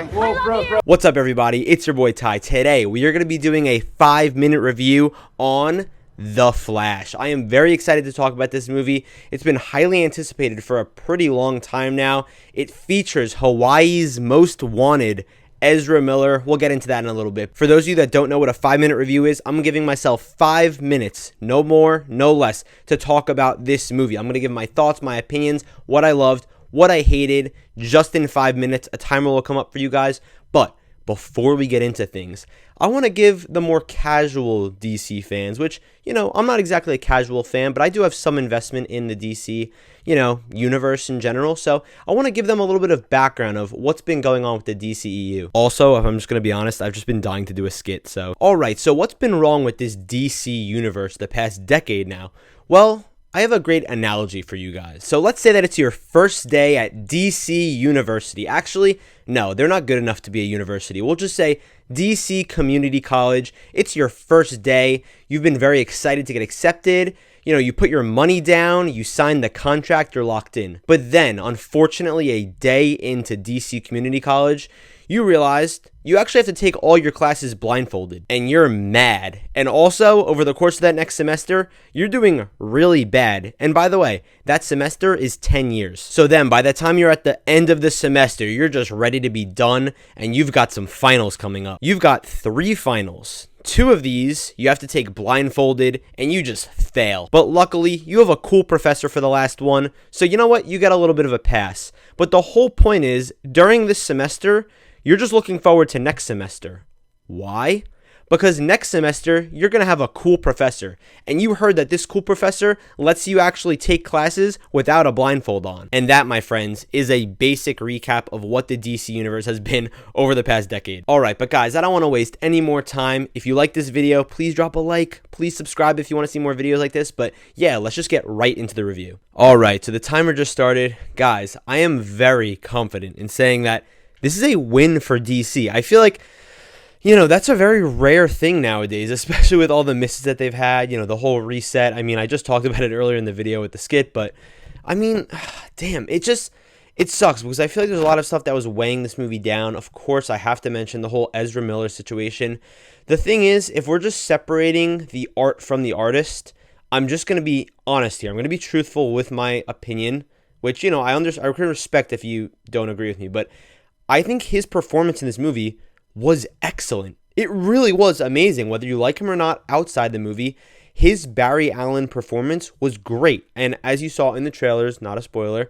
Ty. What's up, everybody? It's your boy Ty. Today, we are going to be doing a 5-minute review on The Flash. I am very excited to talk about this movie. It's been highly anticipated for a pretty long time now. It features Hawaii's most wanted, Ezra Miller. We'll get into that in a little bit. For those of you that don't know what a 5-minute review is, I'm giving myself 5 minutes, no more, no less, to talk about this movie. I'm going to give my thoughts, my opinions, what I loved, what I hated, just in 5 minutes. A timer will come up for you guys. But before we get into things, I want to give the more casual DC fans, which, I'm not exactly a casual fan, but I do have some investment in the DC, universe in general. So I want to give them a little bit of background of what's been going on with the DCEU. Also, if I'm just going to be honest, I've just been dying to do a skit. So, all right. So what's been wrong with this DC universe the past decade now? Well, I have a great analogy for you guys. So let's say that it's your first day at DC University. Actually, no, they're not good enough to be a university. We'll just say DC Community College. It's your first day. You've been very excited to get accepted. You put your money down, you sign the contract, you're locked in. But then, unfortunately, a day into DC Community College, you realized you actually have to take all your classes blindfolded, and you're mad. And also, over the course of that next semester, you're doing really bad. And by the way, that semester is 10 years. So then, by the time you're at the end of the semester, you're just ready to be done, and you've got some finals coming up. You've got 3 finals. 2 of these you have to take blindfolded, and you just fail. But luckily, you have a cool professor for the last one, so you know what? You get a little bit of a pass. But the whole point is, during this semester, you're just looking forward to next semester. Why? Because next semester, you're going to have a cool professor. And you heard that this cool professor lets you actually take classes without a blindfold on. And that, my friends, is a basic recap of what the DC Universe has been over the past decade. Alright, but guys, I don't want to waste any more time. If you like this video, please drop a like. Please subscribe if you want to see more videos like this. But yeah, let's just get right into the review. Alright, so the timer just started. Guys, I am very confident in saying that this is a win for DC. I feel like, that's a very rare thing nowadays, especially with all the misses that they've had, the whole reset. I just talked about it earlier in the video with the skit, but damn, it sucks because I feel like there's a lot of stuff that was weighing this movie down. Of course, I have to mention the whole Ezra Miller situation. The thing is, if we're just separating the art from the artist, I'm just going to be honest here. I'm going to be truthful with my opinion, which, I can respect if you don't agree with me, but I think his performance in this movie was excellent. It really was amazing. Whether you like him or not outside the movie, his Barry Allen performance was great. And as you saw in the trailers, not a spoiler,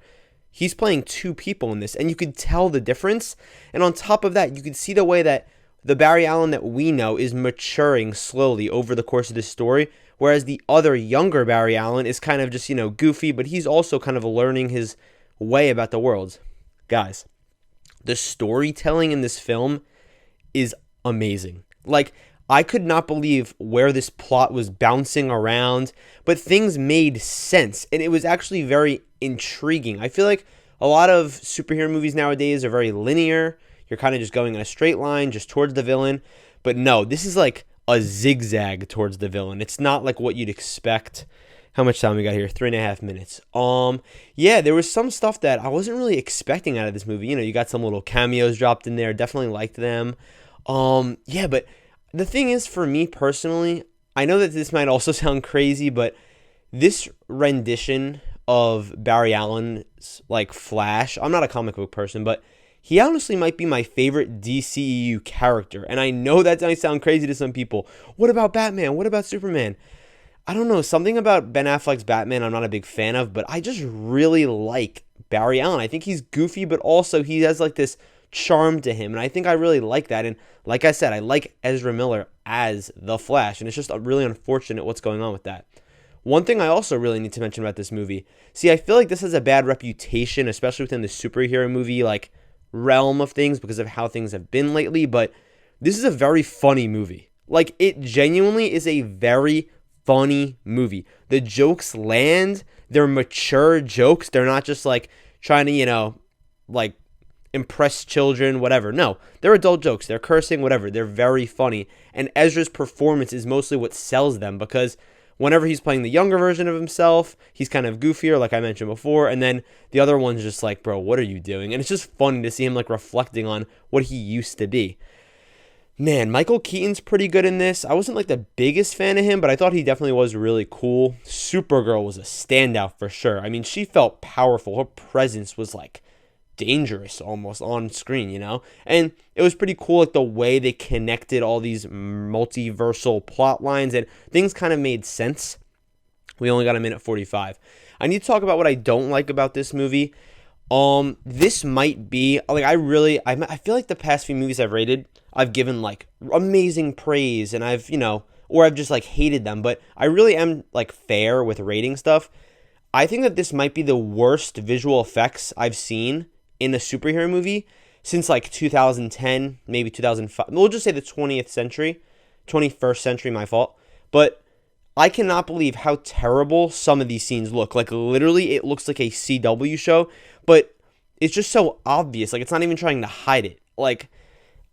he's playing 2 people in this, and you could tell the difference. And on top of that, you could see the way that the Barry Allen that we know is maturing slowly over the course of this story, whereas the other younger Barry Allen is kind of just, goofy, but he's also kind of learning his way about the world. Guys, the storytelling in this film is amazing. Like, I could not believe where this plot was bouncing around, but things made sense, and it was actually very intriguing. I feel like a lot of superhero movies nowadays are very linear. You're kind of just going in a straight line, just towards the villain. But no, this is like a zigzag towards the villain. It's not like what you'd expect. How much time we got here? 3.5 minutes. Yeah, there was some stuff that I wasn't really expecting out of this movie. You got some little cameos dropped in there. Definitely liked them. Yeah, but the thing is, for me personally, I know that this might also sound crazy, but this rendition of Barry Allen's, Flash, I'm not a comic book person, but he honestly might be my favorite DCEU character. And I know that might sound crazy to some people. What about Batman? What about Superman? I don't know, something about Ben Affleck's Batman I'm not a big fan of, but I just really like Barry Allen. I think he's goofy, but also he has this charm to him, and I think I really like that. And like I said, I like Ezra Miller as the Flash, and it's just really unfortunate what's going on with that. One thing I also really need to mention about this movie, I feel like this has a bad reputation, especially within the superhero movie realm of things because of how things have been lately, but this is a very funny movie. It genuinely is a very funny movie. The jokes land. They're mature jokes. They're not just trying to, impress children, whatever. No, they're adult jokes. They're cursing, whatever. They're very funny. And Ezra's performance is mostly what sells them because whenever he's playing the younger version of himself, he's kind of goofier, like I mentioned before. And then the other one's just like, bro, what are you doing? And it's just funny to see him like reflecting on what he used to be. Man, Michael Keaton's pretty good in this. I wasn't like the biggest fan of him, but I thought he definitely was really cool. Supergirl was a standout for sure. I mean, she felt powerful. Her presence was like dangerous almost on screen, you know? And it was pretty cool, like the way they connected all these multiversal plot lines and things kind of made sense. We only got a minute 45. I need to talk about what I don't like about this movie. This might be like I feel like the past few movies I've given like amazing praise, and I've, or I've just like hated them, but I really am like fair with rating stuff. I think that this might be the worst visual effects I've seen in a superhero movie since like 2010, maybe 2005. We'll just say the 21st century, my fault. But I cannot believe how terrible some of these scenes look. Like literally it looks like a CW show, but it's just so obvious. Like it's not even trying to hide it. Like,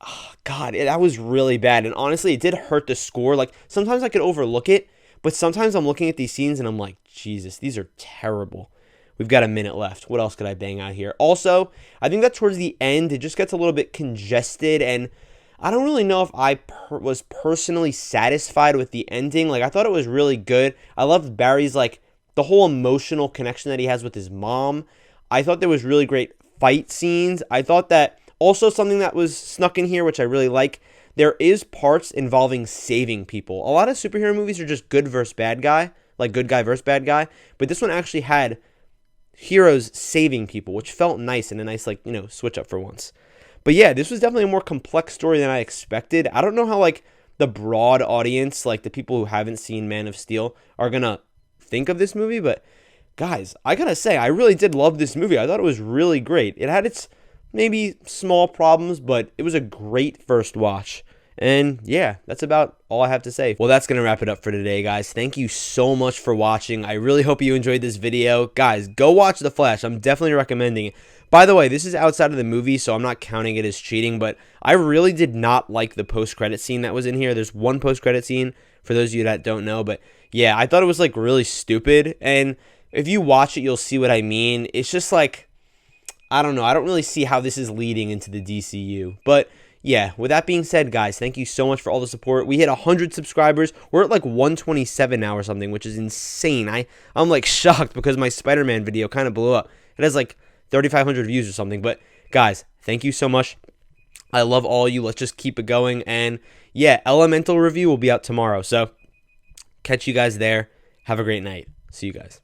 oh God, that was really bad. And honestly, it did hurt the score. Like sometimes I could overlook it, but sometimes I'm looking at these scenes and I'm like, Jesus, these are terrible. We've got a minute left. What else could I bang out here? Also, I think that towards the end, it just gets a little bit congested, and I don't really know if I was personally satisfied with the ending. Like, I thought it was really good. I loved Barry's, like, the whole emotional connection that he has with his mom. I thought there was really great fight scenes. I thought that also something that was snuck in here, which I really like, there is parts involving saving people. A lot of superhero movies are just good versus bad guy, like good guy versus bad guy, but this one actually had heroes saving people, which felt nice and a nice, like, switch up for once. But yeah, this was definitely a more complex story than I expected. I don't know how, like, the broad audience, like the people who haven't seen Man of Steel, are gonna think of this movie, but guys, I gotta say, I really did love this movie. I thought it was really great. It had its maybe small problems, but it was a great first watch. And yeah, that's about all I have to say. Well, that's going to wrap it up for today, guys. Thank you so much for watching. I really hope you enjoyed this video. Guys, go watch The Flash. I'm definitely recommending it. By the way, this is outside of the movie, so I'm not counting it as cheating, but I really did not like the post-credit scene that was in here. There's one post-credit scene, for those of you that don't know, but yeah, I thought it was like really stupid, and if you watch it, you'll see what I mean. It's just like, I don't know. I don't really see how this is leading into the DCU, but yeah, with that being said, guys, thank you so much for all the support. We hit 100 subscribers. We're at like 127 now or something, which is insane. I'm like shocked because my Spider-Man video kind of blew up. It has like 3,500 views or something. But guys, thank you so much. I love all you. Let's just keep it going. And yeah, Elemental review will be out tomorrow. So catch you guys there. Have a great night. See you guys.